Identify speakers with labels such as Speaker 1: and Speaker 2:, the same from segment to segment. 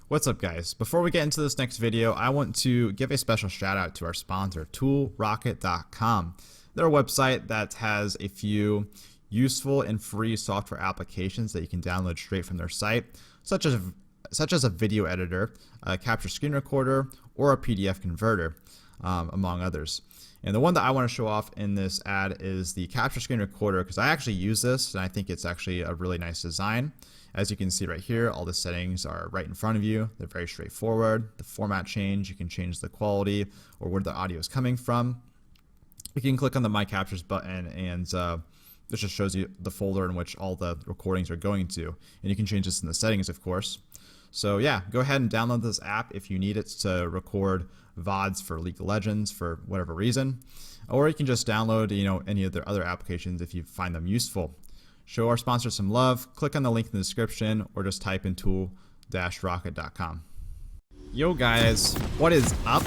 Speaker 1: What's up, guys? Before we get into this next video, I want to give a special shout out to our sponsor, toolrocket.com. They're a website that has a few useful and free software applications that you can download straight from their site, such as a video editor, a capture screen recorder, or a PDF converter, among others. And the one that I want to show off in this ad is the capture screen recorder, because I actually use this and I think it's actually a really nice design. As you can see right here, all the settings are right in front of you. They're very straightforward. The format change, you can change the quality or where the audio is coming from. You can click on the My Captures button and this just shows you the folder in which all the recordings are going to. And you can change this in the settings, of course. So yeah, go ahead and download this app if you need it to record VODs for League of Legends for whatever reason. Or you can just download, any of their other applications if you find them useful. Show our sponsor some love, click on the link in the description, or just type in tool-rocket.com. Yo guys, what is up?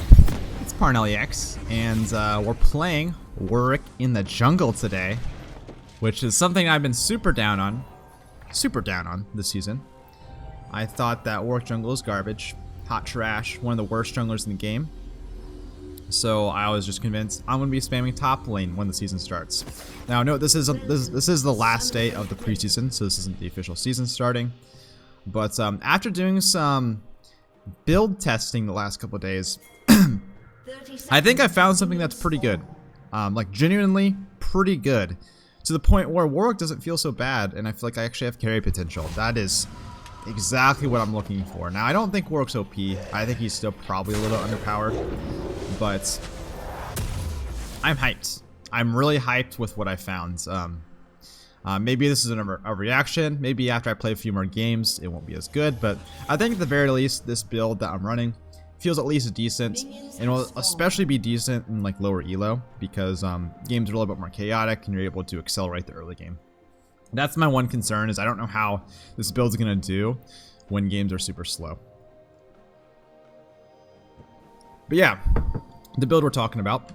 Speaker 1: It's Parnellyx, and we're playing Warwick in the jungle today, which is something I've been super down on this season. I thought that Warwick jungle is garbage, hot trash, one of the worst junglers in the game. So I was just convinced I'm going to be spamming top lane when the season starts. Now note, this is the last day of the preseason, so this isn't the official season starting. But after doing some build testing the last couple of days, I think I found something that's pretty good. Like genuinely pretty good. To the point where Warwick doesn't feel so bad, and I feel like I actually have carry potential. That is exactly what I'm looking for. Now I don't think Warwick's OP. I think he's still probably a little underpowered. But I'm hyped. I'm really hyped with what I found. Maybe this is a reaction. Maybe after I play a few more games, it won't be as good. But I think at the very least, this build that I'm running feels at least decent, and will especially be decent in like lower elo because games are a little bit more chaotic, and you're able to accelerate the early game. That's my one concern, is I don't know how this build's gonna do when games are super slow. But yeah. The build we're talking about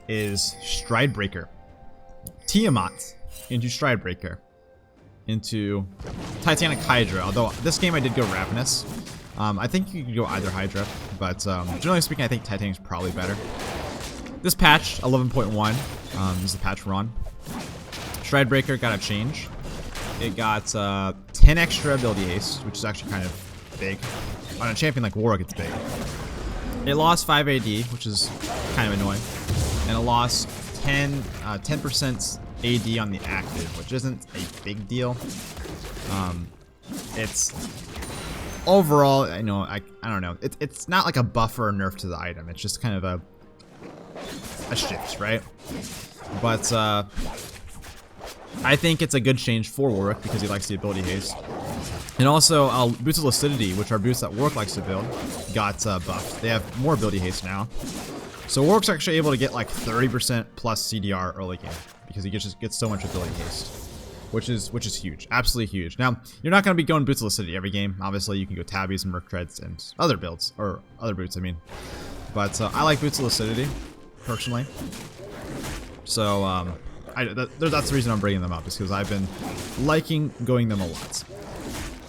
Speaker 1: is Stridebreaker. Tiamat into Stridebreaker into Titanic Hydra. Although this game I did go Ravenous. I think you could go either Hydra, but generally speaking I think Titanic's probably better. This patch, 11.1, is the patch we're on. Stridebreaker got a change. It got 10 extra ability haste, which is actually kind of big. On a champion like Warwick, it's big. It lost 5 AD, which is kind of annoying, and it lost 10% AD on the active, which isn't a big deal. It's overall, I don't know. It's not like a buff or a nerf to the item. It's just kind of a shift, right? But I think it's a good change for Warwick because he likes the ability haste. And also, boots of Lucidity, which are boots that Warwick likes to build, got buffed. They have more ability haste now. So Warwick's actually able to get like 30% plus CDR early game because he just gets so much ability haste, which is huge, absolutely huge. Now, you're not going to be going boots of Lucidity every game. Obviously, you can go Tabbies and Merc Treads and other builds, or other boots, I mean. But I like boots of Lucidity, personally. So that's the reason I'm bringing them up, is because I've been liking going them a lot.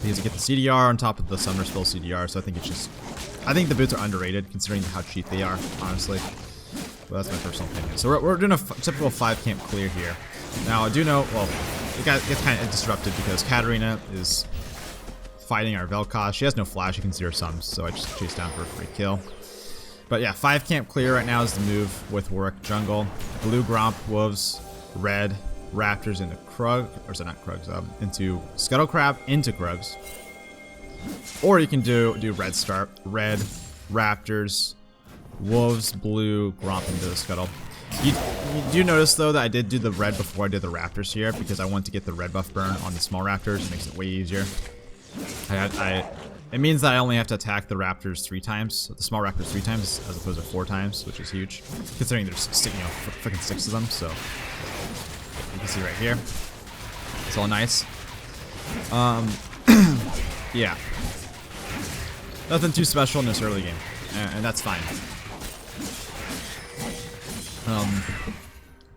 Speaker 1: Because you get the CDR on top of the Summoner Spell CDR, so I think the boots are underrated considering how cheap they are, honestly. But that's my personal opinion. So we're doing a typical 5 camp clear here. Now I do know, well, it gets kind of disrupted because Katarina is fighting our Vel'Koz. She has no flash, you can see her sums, so I just chase down for a free kill. But yeah, 5 camp clear right now is the move with Warwick jungle. Blue Gromp, Wolves, red Raptors into Krug, or is it not Krugs, into Scuttle Crab into Krugs. Or you can do red start, red Raptors, Wolves, blue Gromp into the Scuttle. You do notice though that I did do the red before I did the Raptors here because I want to get the red buff burn on the small Raptors. It makes it way easier. It means that I only have to attack the Raptors 3 times, the small Raptors 3 times as opposed to 4 times, which is huge considering there's freaking 6 of them. So you can see right here, it's all nice. Yeah, nothing too special in this early game, and that's fine.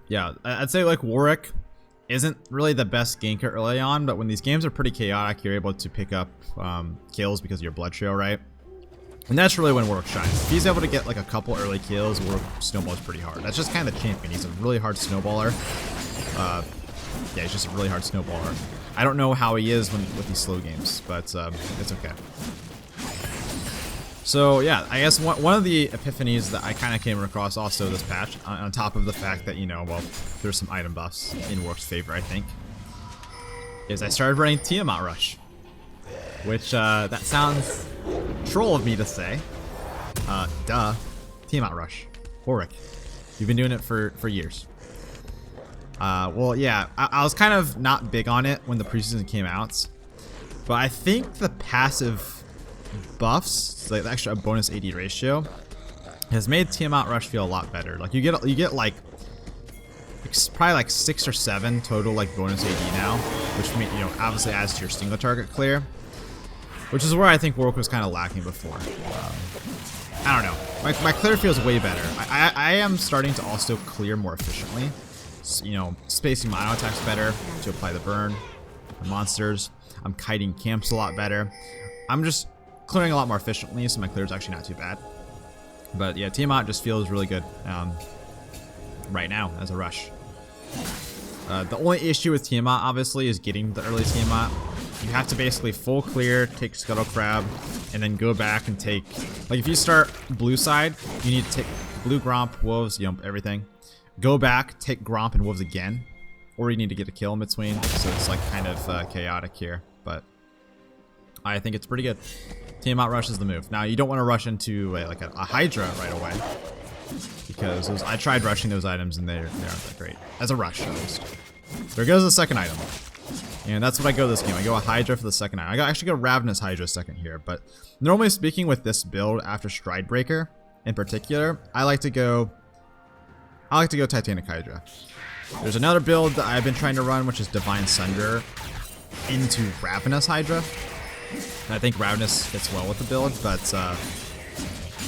Speaker 1: Yeah, I'd say like Warwick isn't really the best ganker early on, but when these games are pretty chaotic, you're able to pick up kills because of your blood trail, right? And that's really when Warwick shines. If he's able to get like a couple early kills, Warwick snowballs pretty hard. That's just kind of the champion. He's a really hard snowballer. Yeah, he's just a really hard snowballer. I don't know how he is with these slow games, but it's okay. So yeah, I guess one of the epiphanies that I kind of came across also this patch, on top of the fact that, you know, well, there's some item buffs in Warwick's favor, I think, is I started running Tiamat Rush, which that sounds troll of me to say. Duh, Tiamat Rush, Warwick, you've been doing it for years. Well, yeah, I was kind of not big on it when the preseason came out, but I think the passive buffs, like actually a bonus AD ratio, has made Tiamat Rush feel a lot better. Like you get like probably like 6 or 7 total like bonus AD now, which, you know, obviously adds to your single target clear, which is where I think Warwick was kind of lacking before. I don't know. My clear feels way better. I am starting to also clear more efficiently. You know, spacing my auto attacks better to apply the burn on monsters. I'm kiting camps a lot better. I'm just clearing a lot more efficiently, so my clear is actually not too bad. But yeah, Tiamat just feels really good right now as a rush. The only issue with Tiamat, obviously, is getting the early Tiamat. You have to basically full clear, take Scuttle Crab, and then go back and take... Like, if you start blue side, you need to take blue Gromp, Wolves, you know, everything. Go back, take Gromp and Wolves again, or you need to get a kill in between, so it's like kind of chaotic here, but I think it's pretty good. Tiamat Rush is the move. Now, you don't want to rush into a Hydra right away, because I tried rushing those items and they aren't that great. As a rush, at least. There goes the second item. And that's what I go this game. I go a Hydra for the second item. I actually go Ravenous Hydra second here, but normally speaking with this build after Stride Breaker in particular, I like to go Titanic Hydra. There's another build that I've been trying to run, which is Divine Sunder into Ravenous Hydra. And I think Ravenous fits well with the build, but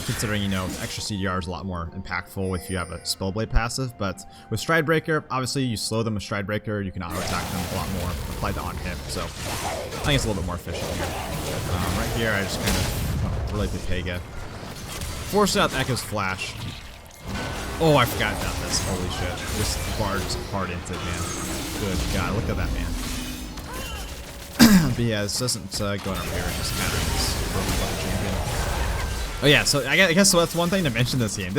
Speaker 1: considering, you know, extra CDR is a lot more impactful if you have a Spellblade passive. But with Stride Breaker, obviously you slow them with Stride Breaker, you can auto attack them a lot more, apply the on hit. So I think it's a little bit more efficient here. Right here, I just kind of relate to Pega. Force out Echo's Flash. Oh, I forgot about this. Holy shit. This barged hard into it, man. Good God, look at that, man. But yeah, this doesn't go up here. It just kind of is broken by the champion. Oh yeah, so I guess so that's one thing to mention this game.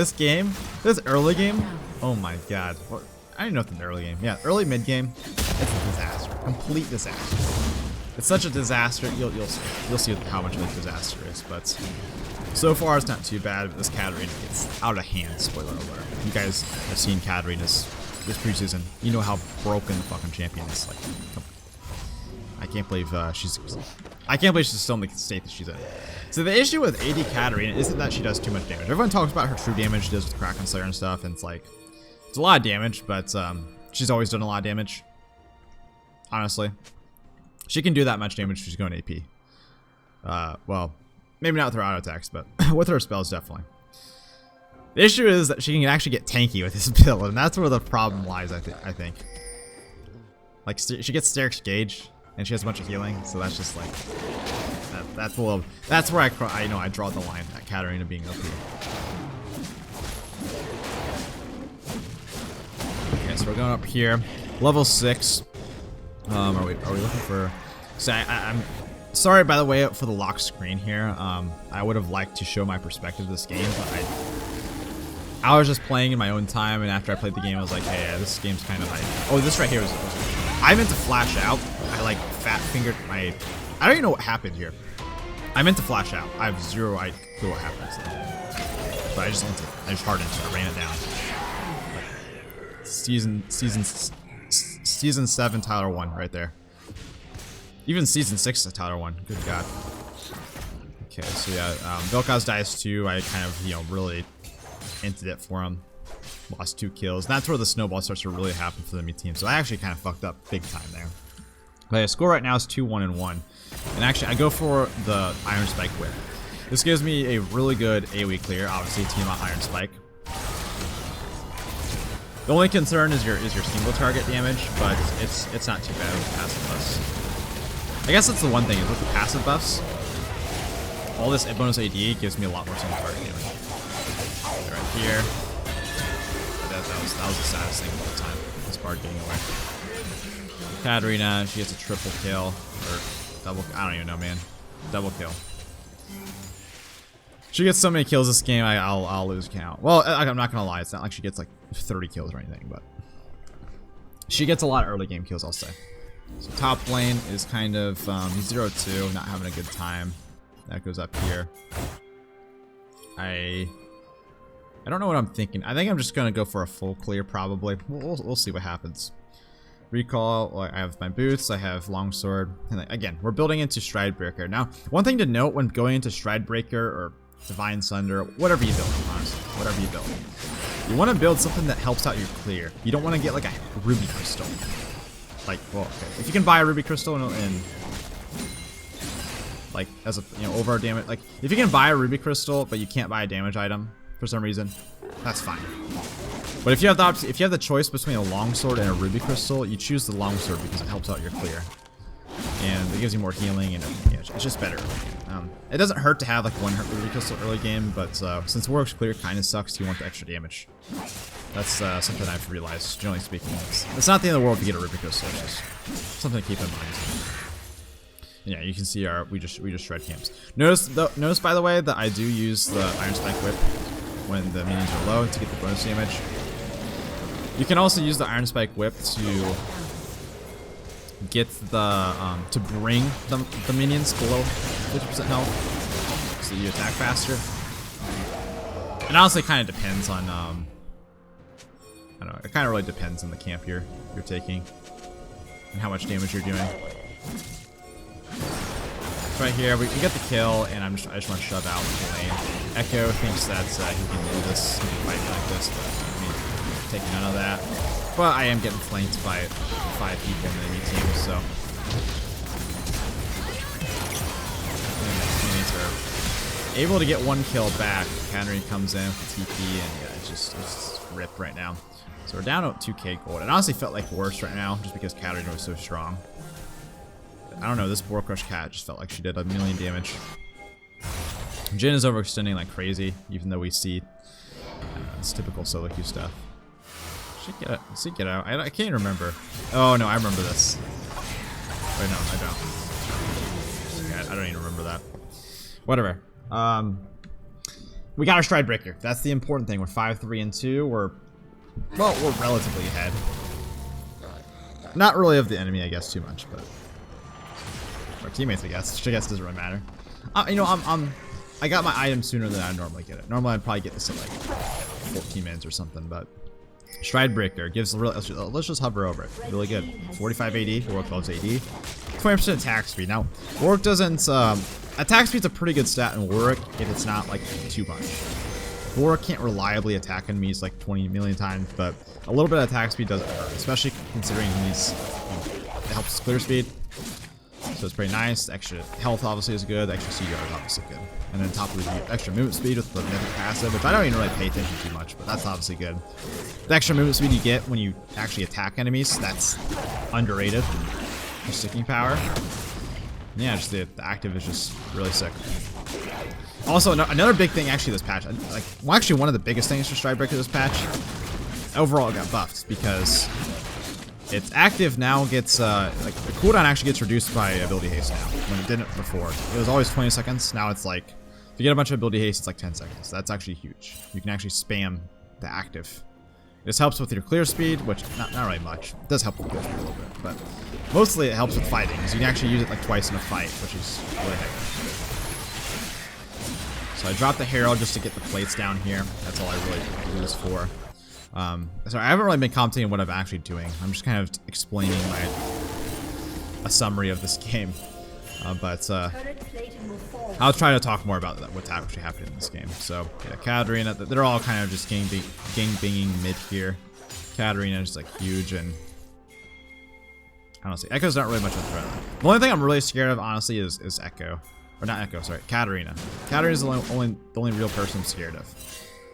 Speaker 1: This early game, oh my God. Well, I don't know if it's an early game. Yeah, early mid game, it's a disaster. Complete disaster. It's such a disaster. You'll see how much of a disaster it is, but so far it's not too bad. This Katarina gets out of hand. Spoiler alert. You guys have seen Katarina's this preseason. You know how broken the fucking champion is. Like, I can't believe she's still in the state that she's in. So the issue with AD Katarina isn't that she does too much damage. Everyone talks about her true damage she does with Kraken Slayer and stuff, and it's like, it's a lot of damage, but she's always done a lot of damage. Honestly, she can do that much damage if she's going AP. Well, maybe not with her auto attacks, but with her spells, definitely. The issue is that she can actually get tanky with this build, and that's where the problem lies, I think. Like, she gets Steric's Gauge, and she has a bunch of healing, so that's just like, that's where I draw the line at Katarina being OP. Okay, so we're going up here, level 6. Are we looking for? So I'm sorry, by the way, for the lock screen here. I would have liked to show my perspective of this game, but I was just playing in my own time, and after I played the game, I was like, hey, yeah, this game's kind of like, oh, this right here was. I meant to flash out. I like fat fingered my. I don't even know what happened here. I meant to flash out. I have zero clue what happened. But I just hardened it. I ran it down. Like, season 7 Tyler 1 right there. Even season 6 Tyler 1. Good God. Okay, so yeah, Vel'Koz dies too. I kind of, you know, really entered it for him. Lost 2 kills. And that's where the snowball starts to really happen for the enemy team. So I actually kind of fucked up big time there. But yeah, score right now is 2-1-1. And actually, I go for the Iron Spike whip. This gives me a really good AoE clear. Obviously, Tiamat Iron Spike. The only concern is your single target damage, but it's not too bad with passive buffs. I guess that's the one thing is with the passive buffs, all this bonus AD gives me a lot more single target damage. Right here. That was the saddest thing of the time. This bard getting away. Katarina, she gets a triple kill or double. I don't even know, man. Double kill. She gets so many kills this game, I'll lose count. Well, I'm not gonna lie, it's not like she gets like 30 kills or anything, but she gets a lot of early game kills, I'll say. So top lane is kind of 0-2, not having a good time. That goes up here. I don't know what I'm thinking. I think I'm just gonna go for a full clear probably. We'll see what happens. Recall, I have my boots, I have longsword, and again, we're building into Stridebreaker. Now, one thing to note when going into Stridebreaker or Divine Sunder, whatever you build, honestly, whatever you build, you want to build something that helps out your clear. You don't want to get like a ruby crystal. Like, well, okay, if you can buy a ruby crystal and like as a over damage, like if you can buy a ruby crystal but you can't buy a damage item for some reason, that's fine. But if you have the choice between a longsword and a ruby crystal, you choose the longsword because it helps out your clear, and it gives you more healing and yeah, it's just better. It doesn't hurt to have like one ruby crystal early game, but since Warwick's clear kind of sucks, you want the extra damage. That's something I've realized. Generally speaking, it's not the end of the world to get a ruby crystal. It's just something to keep in mind. Yeah, you can see we just shred camps. Notice by the way that I do use the Iron Spike Whip when the minions are low to get the bonus damage. You can also use the Iron Spike Whip to get the to bring the minions below 50% health, so you attack faster. And honestly, it kind of depends on I don't know. It kind of really depends on the camp you're taking and how much damage you're doing. Right here, we get the kill, and I just want to shove out the lane. Echo thinks that he can do this, he can fight like this, but I mean, taking none of that. But I am getting flanked by 5 people in the enemy team, so. Teammates are able to get 1 kill back. Katarina comes in with the TP, and yeah, it's just ripped right now. So we're down to 2k gold. It honestly felt like worse right now, just because Katarina was so strong. I don't know, this Boar Crush Cat just felt like she did a million damage. Jhin is overextending like crazy, even though we see it's typical solo queue stuff. Should get out. I can't remember. Oh no, I remember this. Wait, no, I don't. I don't even remember that. Whatever. We got our Stridebreaker. That's the important thing. We're 5-3 and 2. We're relatively ahead. Not really of the enemy, I guess, too much, but. Our teammates, I guess. I guess it doesn't really matter. I got my item sooner than I normally get it. Normally, I'd probably get this in like 14 minutes or something, but Stridebreaker gives a real. Let's just hover over it. Really good. 45 AD. Warwick loves AD. 20% attack speed. Now, Warwick doesn't. Attack speed's a pretty good stat in Warwick if it's not like too much. Warwick can't reliably attack enemies like 20 million times, but a little bit of attack speed doesn't hurt, especially considering he's. It helps clear speed. So it's pretty nice. Extra health obviously is good. Extra CR is obviously good. And then top of the extra movement speed with the mythic passive, which I don't even really pay attention too much, but that's obviously good. The extra movement speed you get when you actually attack enemies, that's underrated. The sticking power. Yeah, just the active is just really sick. Also, another big thing actually this patch, actually one of the biggest things for Stridebreaker this patch, overall it got buffed because its active now gets, like, the cooldown actually gets reduced by ability haste now, when it didn't before. It was always 20 seconds, now it's like, if you get a bunch of ability haste, it's like 10 seconds. That's actually huge. You can actually spam the active. This helps with your clear speed, which, not really much. It does help with clear speed a little bit, but mostly it helps with fighting, because you can actually use it like twice in a fight, which is really heavy. So I dropped the Herald just to get the plates down here. That's all I really do this for. Sorry, I haven't really been commenting on what I'm actually doing. I'm just kind of explaining a summary of this game. But I'll try to talk more about what's actually happening in this game. So, yeah, Katarina, they're all kind of just gang-banging mid here. Katarina is like huge, and I don't see. Echo's not really much of a threat. The only thing I'm really scared of, honestly, is Echo. Or not Echo, sorry, Katarina. Katarina's the only real person I'm scared of.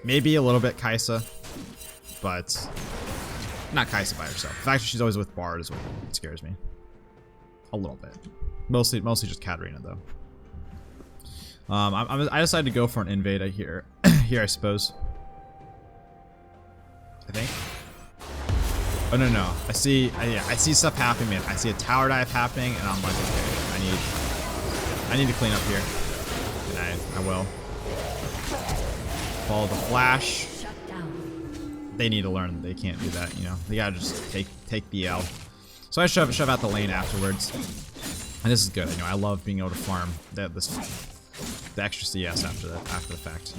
Speaker 1: Maybe a little bit Kaisa. But Not Kai'Sa by herself. The fact that she's always with Bard is what scares me. A little bit. Mostly just Katarina though. I decided to go for an invade here. Here, I suppose. I think. Oh no! I see stuff happening, man. I see a tower dive happening, and I'm like, okay, I need to clean up here, and I will. Follow the flash. They need to learn that they can't do that. You know, they gotta just take the L. So I shove out the lane afterwards, and this is good. You know, I love being able to farm the extra CS after the fact,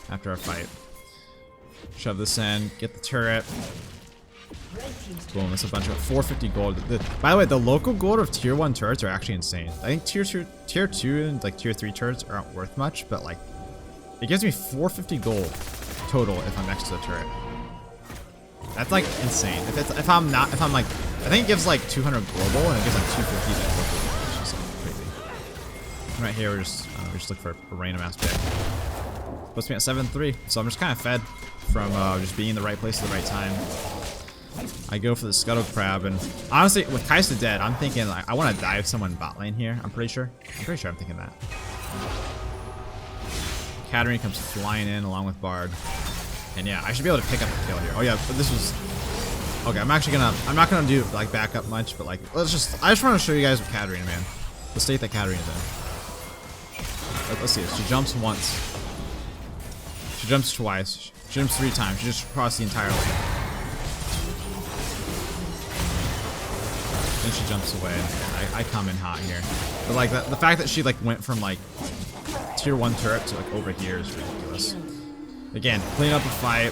Speaker 1: after our fight. Shove this in, get the turret. Boom, that's a bunch of 450 gold. By the way, the local gold of tier 1 turrets are actually insane. I think tier 2 and like tier 3 turrets aren't worth much, but like it gives me 450 gold total if I'm next to the turret. That's like insane. If I'm like, I think it gives like 200 global and it gives like 250 that local gold. It's just like crazy. Right here, we're just looking for a random ass pick. Supposed to be at 7-3, so I'm just kind of fed from just being in the right place at the right time. I go for the Scuttle Crab, and honestly, with Kai'Sa dead, I'm thinking like I want to dive someone bot lane here. I'm pretty sure I'm thinking that. Katarina comes flying in along with Bard, and yeah, I should be able to pick up the kill here. Oh yeah, but this was okay. I'm not gonna do like backup much, but like I just want to show you guys with Katarina, man, the state that Katarina's in. Let's see this. She jumps once. She jumps twice. She jumps 3 times. She just crossed the entire lane. Then she jumps away. I come in hot here. But like the fact that she like went from like tier 1 turret to like over here is ridiculous. Again, clean up the fight.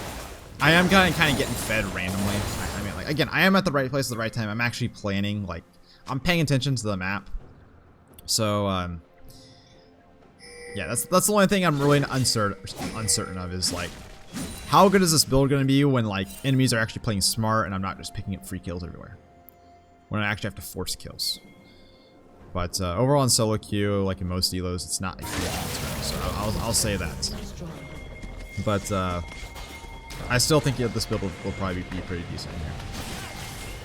Speaker 1: I am kind of getting fed randomly. I mean, like again, I am at the right place at the right time. I'm actually planning. Like I'm paying attention to the map. So yeah, that's the only thing I'm really uncertain of is like how good is this build going to be when like enemies are actually playing smart and I'm not just picking up free kills everywhere. When I actually have to force kills. But overall in solo queue, like in most elos, it's not a huge concern, so I'll say that. But I still think this build will probably be pretty decent here.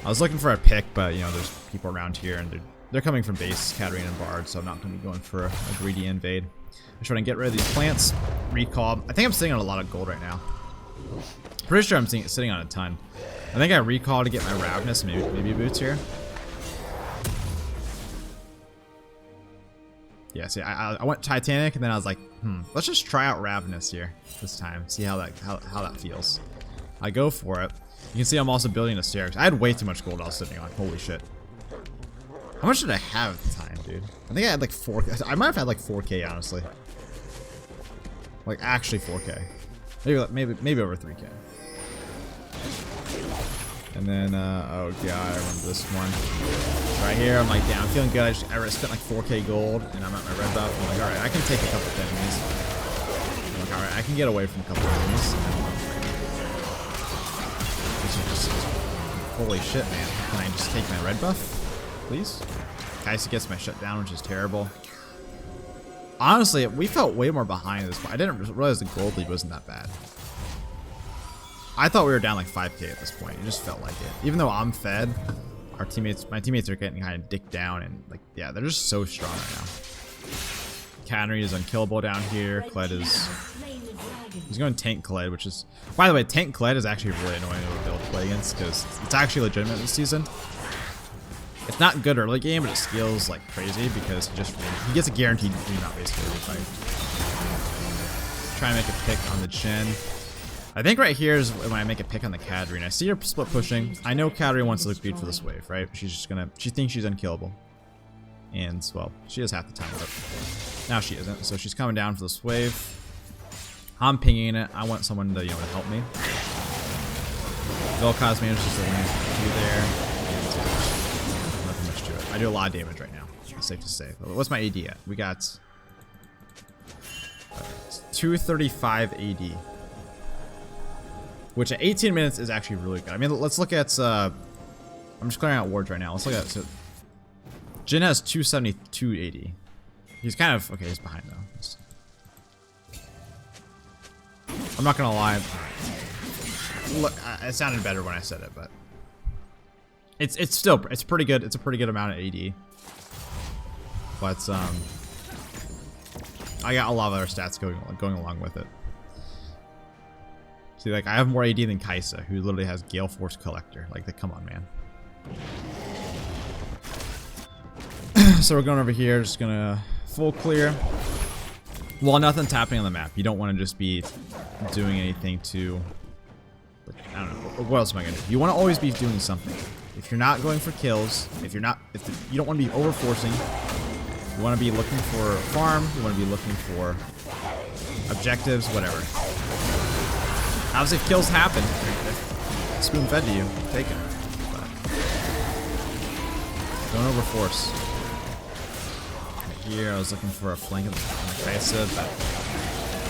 Speaker 1: I was looking for a pick, but you know, there's people around here and they're coming from base, Katarina and Bard, so I'm not going to be going for a greedy invade. I'm trying to get rid of these plants, recall. I think I'm sitting on a lot of gold right now. Pretty sure I'm sitting on a ton. I think I recall to get my Ravenous, maybe boots here. Yeah, see, I went Titanic and then I was like, let's just try out Ravenous here this time. See how that feels. I go for it. You can see I'm also building a stair. I had way too much gold I was sitting on. Holy shit. How much did I have at the time, dude? I think I had like 4K. I might have had like 4K, honestly. Like actually 4K. Maybe over 3K. And then, oh god, I remember this one. Right here, I'm like, damn, I'm feeling good. I spent like 4K gold, and I'm at my red buff. I'm like, alright, I can take a couple of enemies. I'm like, alright, I can get away from a couple of enemies. Holy shit, man. Can I just take my red buff? Please? Kai'Sa gets my shutdown, which is terrible. Honestly, we felt way more behind this, but I didn't realize the gold lead wasn't that bad. I thought we were down like 5K at this point. It just felt like it. Even though I'm fed, my teammates are getting kind of dicked down and like, yeah, they're just so strong right now. Katarina is unkillable down here. Kled he's going tank Kled, which is, by the way, tank Kled is actually really annoying to build play against because it's actually legitimate this season. It's not good early game, but it scales like crazy because he gets a guaranteed green out basically every fight. Try and make a pick on the Jhin. I think right here is when I make a pick on the Katarina. I see her split pushing. I know Katarina wants to look good for this wave, right? She thinks she's unkillable. And, well, she has half the time of it. Now she isn't, so she's coming down for this wave. I'm pinging it. I want someone to, to help me. Vel'Koz manages to land through there. And nothing much to it. I do a lot of damage right now. It's safe to say. But what's my AD at? We got 235 AD. Which at 18 minutes is actually really good. I mean, let's look at, I'm just clearing out wards right now. Let's look at, so Jhin has 272 AD. He's kind of, okay, he's behind though. I'm not gonna lie. Look, it sounded better when I said it, but it's pretty good. It's a pretty good amount of AD. But I got a lot of other stats going along with it. See, like I have more AD than Kaisa, who literally has Gale Force Collector. Like, come on, man. So we're going over here, just gonna full clear. Well, nothing's happening on the map. You don't want to just be doing anything to, I don't know, what else am I gonna do? You want to always be doing something. If you're not going for kills, if you don't want to be over forcing, you want to be looking for farm, you want to be looking for objectives, whatever. Obviously, if kills happen, if spoon fed to you, take it. But don't over force. Here, I was looking for a flank on the Kaisa, but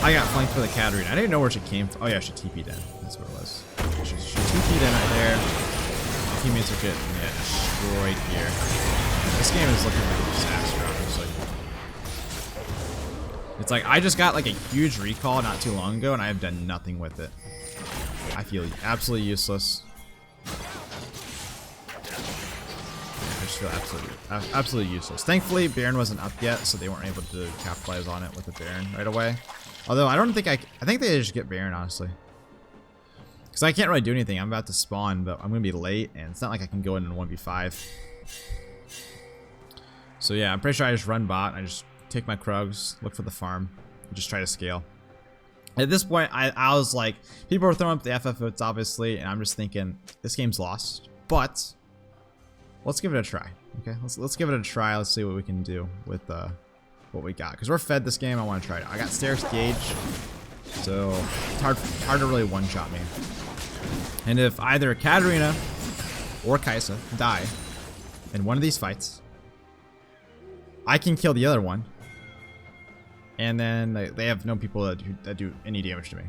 Speaker 1: I got flanked by the Katarina. I didn't know where she came from. Oh yeah, she TP'd in. That's what it was. She TP'd in right there. My teammates are getting destroyed here. This game is looking like a disaster, honestly. It's like I just got like a huge recall not too long ago, and I have done nothing with it. I feel absolutely useless. I just feel absolutely useless. Thankfully, Baron wasn't up yet, so they weren't able to capitalize on it with the Baron right away. Although I don't think I think they just get Baron, honestly. Because I can't really do anything. I'm about to spawn, but I'm going to be late, and it's not like I can go in and 1v5. So yeah, I'm pretty sure I just run bot. I just take my Krugs, look for the farm, and just try to scale. At this point, I was like, people are throwing up the FF votes, obviously, and I'm just thinking, this game's lost. But let's give it a try. Okay, let's give it a try. Let's see what we can do with what we got. Because we're fed this game, I want to try it. I got Stairs Gauge, so it's hard to really one-shot me. And if either Katarina or Kaisa die in one of these fights, I can kill the other one, and then they have no people that do any damage to me.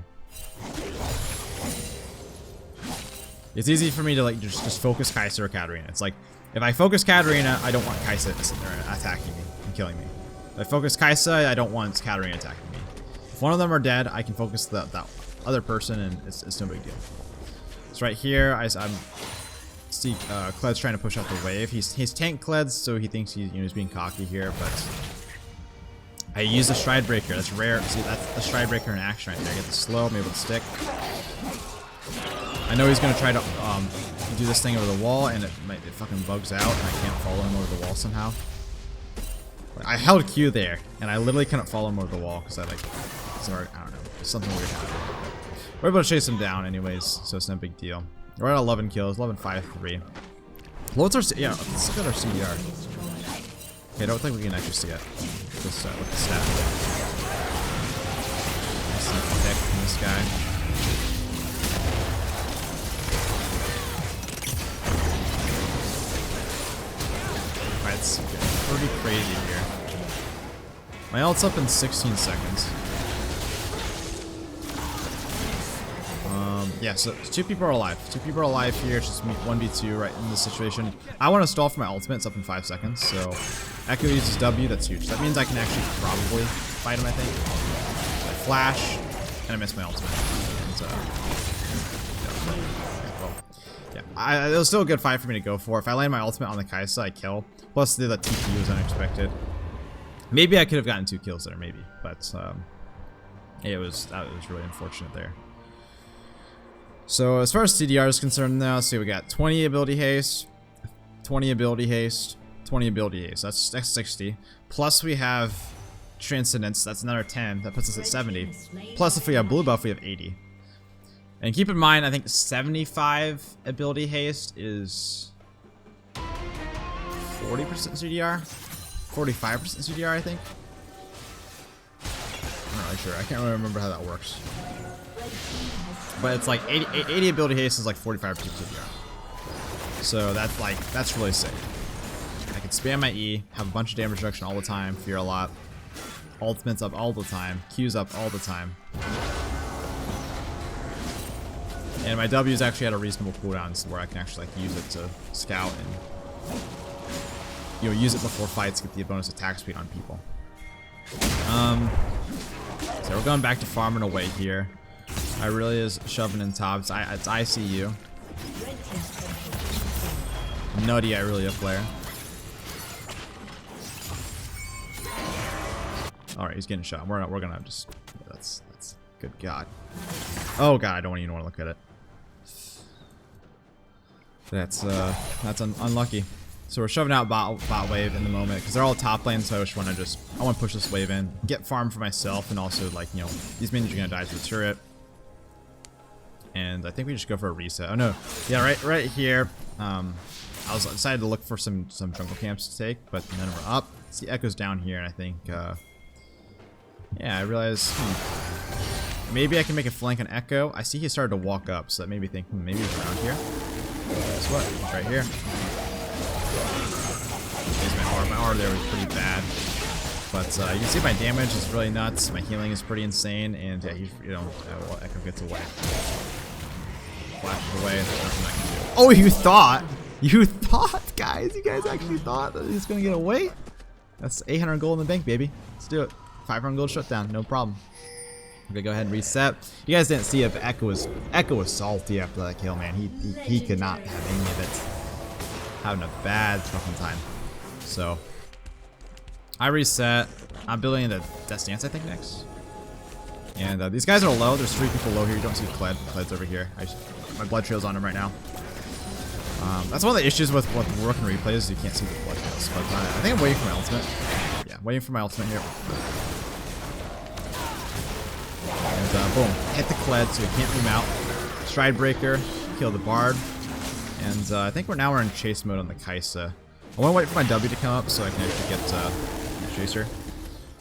Speaker 1: It's easy for me to like just focus Kaisa or Katarina. It's like, if I focus Katarina, I don't want Kaisa sitting there attacking me and killing me. If I focus Kaisa, I don't want Katarina attacking me. If one of them are dead, I can focus that other person, and it's no big deal. So right here, I'm see Kled's trying to push out the wave. He's tank Kled, so he thinks he's being cocky here, but I use the Stride Breaker. That's rare. See, that's the Stride Breaker in action right there. I get the slow, I'm able to stick. I know he's gonna try to do this thing over the wall, and it fucking bugs out, and I can't follow him over the wall somehow. I held Q there, and I literally couldn't follow him over the wall because I don't know, something weird happened. We're able to chase him down anyways, so it's no big deal. We're at 11 kills, 11-5-3. What's our yeah? Let's look at our CDR. Okay, I don't think we can actually see it with the stat. Nice pick from this guy. It's pretty crazy here. My ult's up in 16 seconds. Yeah, so 2 people are alive. 2 people are alive here. It's just me 1v2 right in this situation. I want to stall for my ultimate. It's up in 5 seconds. So Echo uses W. That's huge. That means I can actually probably fight him, I think. I flash, and I miss my ultimate. And, it was still a good fight for me to go for. If I land my ultimate on the Kaisa, I kill. Plus, the TP was unexpected. Maybe I could have gotten 2 kills there, maybe. But that was really unfortunate there. So as far as CDR is concerned now, see, we got 20 ability haste, 20 ability haste, 20 ability haste. That's 60. Plus we have Transcendence. That's another 10. That puts us at 70. Plus if we have blue buff, we have 80. And keep in mind, I think 75 ability haste is 40% CDR? 45% CDR, I think? I'm not really sure. I can't really remember how that works. But it's like 80 ability haste is like 45% CDR. So that's really sick. I can spam my E, have a bunch of damage reduction all the time, fear a lot. Ultimate's up all the time, Q's up all the time. And my W's actually had a reasonable cooldown, so where I can actually like use it to scout and use it before fights, get the bonus attack speed on people. So we're going back to farming away here. I really is shoving in top. It's ICU. nutty Irelia player. All right, he's getting shot. We're gonna just. Yeah, that's good God. Oh God, I don't even want to look at it. That's unlucky. So we're shoving out bot wave in the moment because they're all top lane. So I just want to push this wave in, get farm for myself, and also like these minions are gonna die to the turret. And I think we just go for a reset. Oh no, yeah, right here. I was decided to look for some jungle camps to take, but none of them are up. See Echo's down here, and I think yeah, I realized maybe I can make a flank on Echo. I see he started to walk up, so that made me think maybe he's around here. Guess what? He's right here. My R there was pretty bad, but you can see my damage is really nuts. My healing is pretty insane, and yeah, Echo gets away, flashes away, and there's nothing I can do. Oh, you thought, guys, you guys actually thought that he's gonna get away? That's 800 gold in the bank, baby. Let's do it. 500 gold shutdown, no problem. Okay, go ahead and reset. You guys didn't see it, but Echo was salty after that kill, man. He could not have any of it. Having a bad fucking time. So I reset. I'm building the Death Dance, I think, next. And these guys are low. There's 3 people low here. You don't see Kled. Kled's over here. My blood trail's on him right now. That's one of the issues with Warwick and replays. You can't see the blood trails. But I think I'm waiting for my ultimate. Yeah, waiting for my ultimate here. And boom, hit the Kled so he can't remount. Stride breaker, kill the Bard. And I think we're in chase mode on the Kaisa. I want to wait for my W to come up so I can actually get Chaser.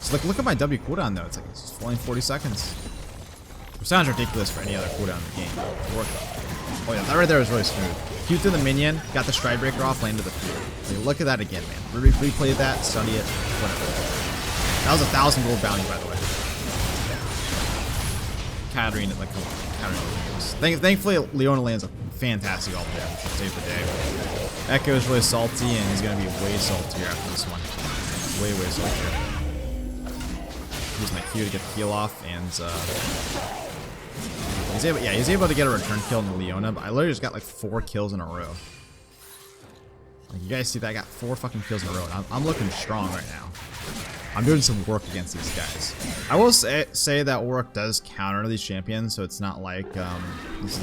Speaker 1: So look at my W cooldown though. It's only 40 seconds. It sounds ridiculous for any other cooldown in the game. Oh yeah, that right there was really smooth. Q through the minion, got the stride breaker off, landed the fear. Like, look at that again, man. Replay that, study it, whatever. That was 1,000 gold bounty, by the way. Countering it like countering. Thankfully, Leona lands a fantastic ult there, which should save the day. Echo is really salty, and he's gonna be way saltier after this one. Way saltier. Use my Q to get the heal off, and he's able to get a return kill on the Leona, but I literally just got like 4 kills in a row. Like, you guys see that? I got 4 fucking kills in a row, and I'm looking strong right now. I'm doing some work against these guys. I will say that work does counter these champions, so it's not like this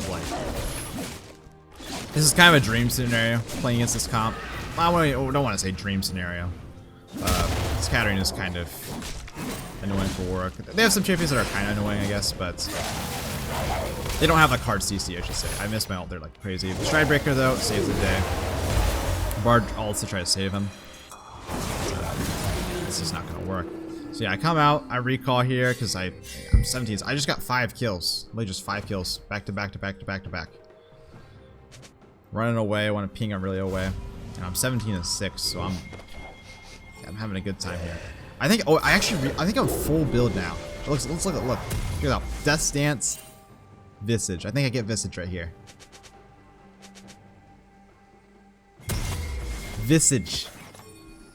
Speaker 1: is kind of a dream scenario playing against this comp. I don't want to say dream scenario. Scattering is kind of annoying for work. They have some champions that are kind of annoying, I guess, but they don't have like hard CC, I should say. I missed my ult there like crazy. The Stride Breaker though saves the day. Bard ults to try to save him. This is not gonna work. So yeah, I come out, I recall here because I'm 17. I just got 5 kills. Literally just 5 kills. Back to back to back to back to back. Running away, I want to ping Irelia away. And I'm 17-6, so I'm having a good time here. I think I think I'm full build now. Let's look at check it out. Death Stance, Visage. I think I get Visage right here. Visage.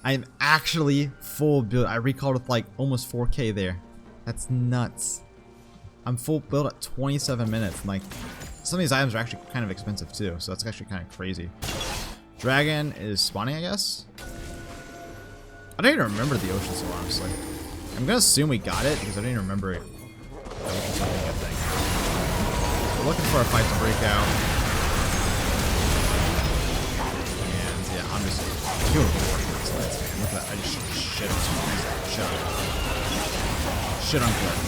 Speaker 1: I am actually full build. I recalled with like almost 4K there. That's nuts. I'm full build at 27 minutes. And like, some of these items are actually kind of expensive too, so that's actually kind of crazy. Dragon is spawning, I guess. I don't even remember the ocean so honestly. I'm gonna assume we got it because I don't even remember it. We're looking for a fight to break out. And yeah, I'm just doing work. Look at that. I just shit on Cliff.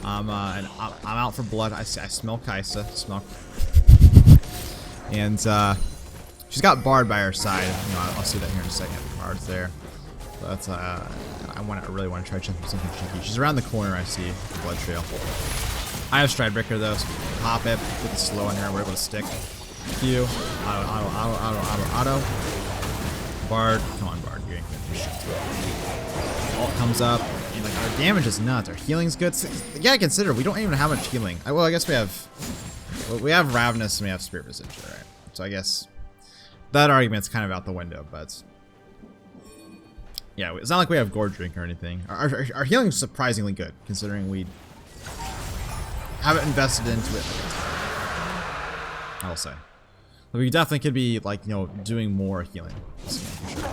Speaker 1: I'm out for blood. I smell Kaisa. And she's got Bard by her side. You know, I'll see that here in a second. Bard's there. But I really want to try something cheeky. She's around the corner. I see the blood trail. I have Stride Breaker though, so pop it. Get the slow in here. We're able to stick. Q. Auto. Bard. Come on, Bard. You ain't gonna do shit. Ult comes up. And like our damage is nuts. Our healing's good. So, you gotta consider we don't even have much healing. Well, I guess we have Ravenous and we have Spirit Visage. Alright. So I guess that argument's kind of out the window, but yeah, it's not like we have Gore Drink or anything. Our healing's surprisingly good, considering we haven't invested into it. I'll say. But we definitely could be like, you know, doing more healing. For sure.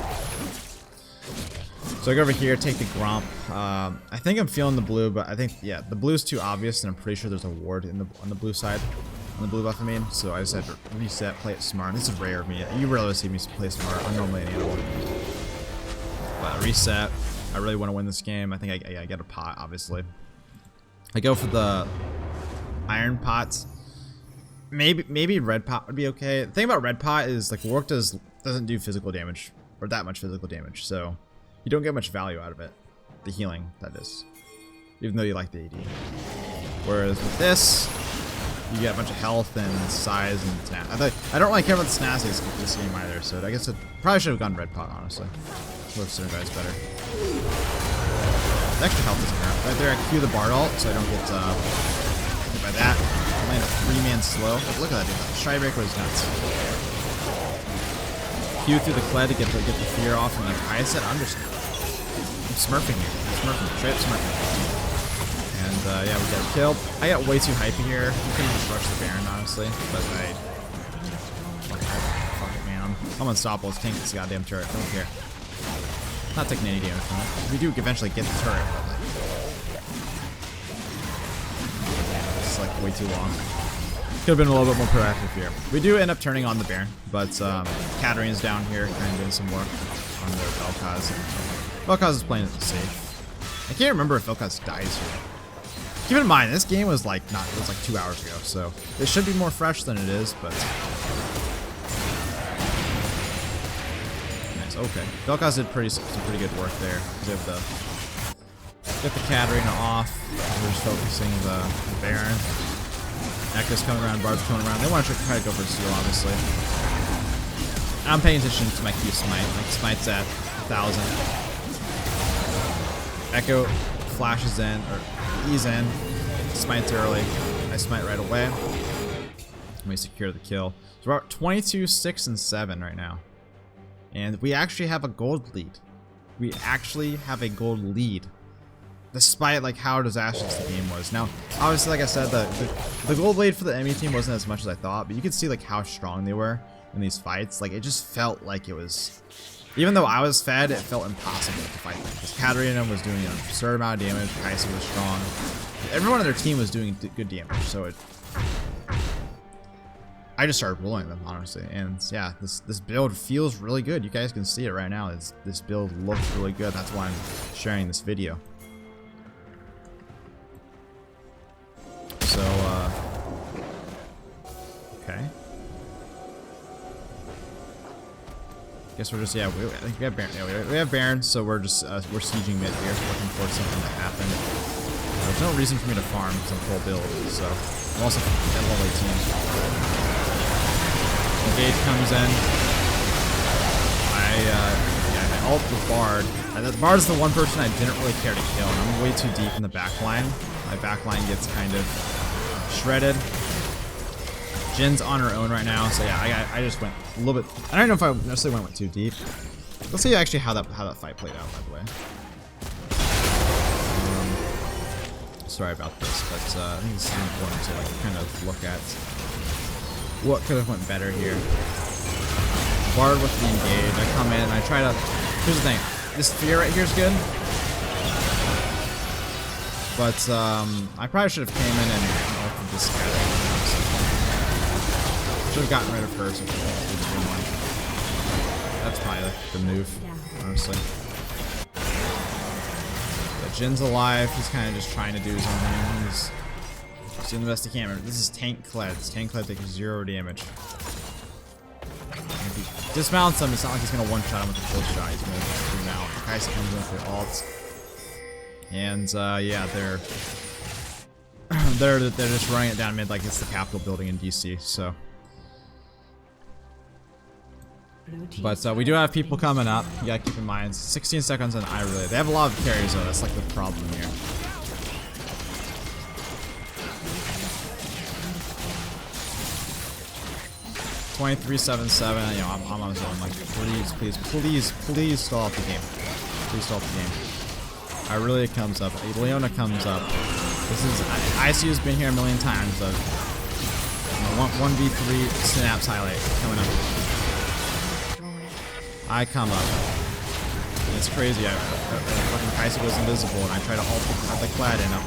Speaker 1: So I go over here, take the Gromp. I think I'm feeling the blue, but I think, yeah, the blue's too obvious, and I'm pretty sure there's a ward on the blue side, on the blue buff, I mean. So I just had to reset, play it smart. This is rare of me. You rarely see me play smart. I'm normally an animal. But reset. I really want to win this game. I think I get a pot, obviously. I go for the iron pots. Maybe red pot would be okay. The thing about red pot is like Warwick doesn't do physical damage, or that much physical damage, so you don't get much value out of it. The healing, that is. Even though you like the AD. Whereas with this, you get a bunch of health and size and snap. I don't really care about the snazzes this game either, so I guess it probably should have gone red pot, honestly. Would have synergized better. The extra health isn't there. Right there, I Q the Bard ult, so I don't get hit by that. I land a 3-man slow. Look at that dude. The Stride Breaker was nuts. Q through the Kled to get the fear off, and like I said, I'm smurfing here. I'm smurfing, straight up smurfing. And yeah, we got killed. I got way too hypey here. You couldn't just rush the Baron, honestly, but fuck it, man. I'm unstoppable. Let's tank this goddamn turret. I don't care. Not taking any damage from it. We do eventually get the turret, but like, it's like way too long. Could have been a little bit more proactive here. We do end up turning on the Baron, but Katarina's down here, kind of doing some work on the Vel'Koz. Vel'Koz is playing it safe. I can't remember if Vel'Koz dies here. Keep in mind, this game was like it was like 2 hours ago, so it should be more fresh than it is, but. Okay, Vel'Koz did some pretty good work there. We have get the Katarina off. We're just focusing the Baron. Echo's coming around, Bard's coming around. They want to try to go for a steal, obviously. I'm paying attention to my Q smite. Like smite's at 1,000. Echo flashes in, or E's in. Smites early. I smite right away. Let me secure the kill. So we're at 22, 6, and 7 right now. And we actually have a gold lead. We actually have a gold lead. Despite like how disastrous the game was. Now, obviously, like I said, the gold lead for the enemy team wasn't as much as I thought, but you could see like how strong they were in these fights. Like it just felt like it was, even though I was fed, it felt impossible to fight them. Because Katarina was doing an absurd amount of damage, Kai'Sa was strong. Everyone on their team was doing good damage, so I just started rolling them, honestly, and yeah, this build feels really good. You guys can see it right now. This build looks really good. That's why I'm sharing this video. So, okay. Guess we're just, yeah, I think we have Baron. Yeah, we have Baron, so we're just we're sieging mid here, looking for something to happen. There's no reason for me to farm because I'm full build, so I'm also at level 18. Engage comes in. I ult the Bard. The Bard's the one person I didn't really care to kill, and I'm way too deep in the backline. My backline gets kind of shredded. Jin's on her own right now, so yeah, I just went a little bit. I don't know if I necessarily went too deep. Let's see actually how that fight played out, by the way. Sorry about this, but I think it's important to like kind of look at what could have went better here. Bard with the engage. I come in and I try to. Here's the thing. This fear right here is good, but I probably should have came in and ulted this guy. Should have gotten rid of her. So that's probably like the move, honestly. But Jin's alive. He's kind of just trying to do his own thing. He's doing the best he can. Remember, this is tank Kled. Tank Kled takes 0 damage. If he dismounts him, it's not like he's gonna one-shot him with a full shot. He's gonna remount. Kai'Sa comes in with their ults, and yeah, they're just running it down mid like it's the Capitol building in DC. So, but we do have people coming up. You gotta keep in mind, 16 seconds and I relay. They have a lot of carries though. That's like the problem here. $23.77. You know, I'm on his own. Like, please stall off the game. Please stall off the game. Irelia comes up. Leona comes up. This is ICU's been here a million times. But 1v3 snaps highlight coming up. I come up. And it's crazy. Fucking Kai'Sa goes invisible, and I try to have the clad in up.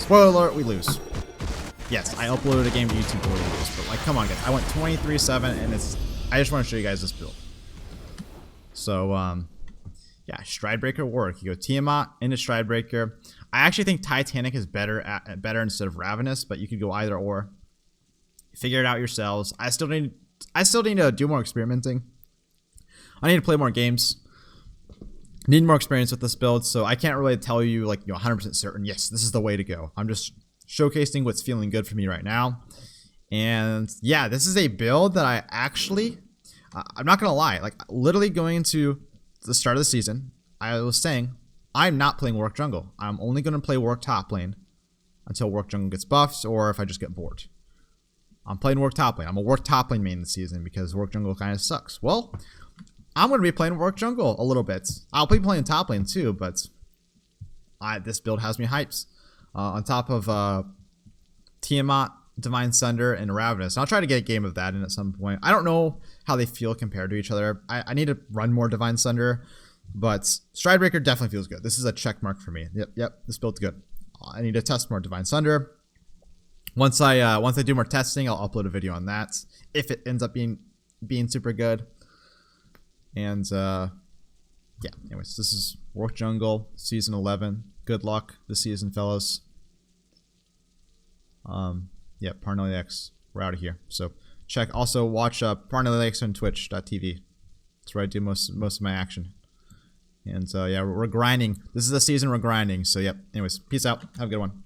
Speaker 1: Spoiler alert, we lose. Yes, I uploaded a game to YouTube before we lose, but like, come on, guys. I went 23-7, and I just want to show you guys this build. So, yeah, Stridebreaker Warwick. You go Tiamat into Stridebreaker. I actually think Titanic is better instead of Ravenous, but you could go either or. Figure it out yourselves. I still need to do more experimenting. I need to play more games. Need more experience with this build, so I can't really tell you like 100% certain. Yes, this is the way to go. I'm just showcasing what's feeling good for me right now. And yeah, this is a build that I actually, I'm not gonna lie, like literally going into the start of the season, I was saying I'm not playing Warwick jungle. I'm only gonna play Warwick top lane until Warwick jungle gets buffed, or if I just get bored. I'm playing Warwick top lane. I'm a Warwick top lane main this season because Warwick jungle kind of sucks. Well, I'm going to be playing Warwick jungle a little bit. I'll be playing top lane too, but this build has me hyped. On top of Tiamat, Divine Sunder, and Ravenous. And I'll try to get a game of that in at some point. I don't know how they feel compared to each other. I need to run more Divine Sunder, but Stridebreaker definitely feels good. This is a check mark for me. Yep, this build's good. I need to test more Divine Sunder. Once I do more testing, I'll upload a video on that if it ends up being super good. And yeah, anyways, this is Warwick jungle season 11. Good luck this season, fellas. Yeah, Parnellyx. We're out of here. So also watch Parnellyx on Twitch.tv. That's where I do most of my action. And yeah, we're grinding. This is the season we're grinding. So yep. Anyways, peace out. Have a good one.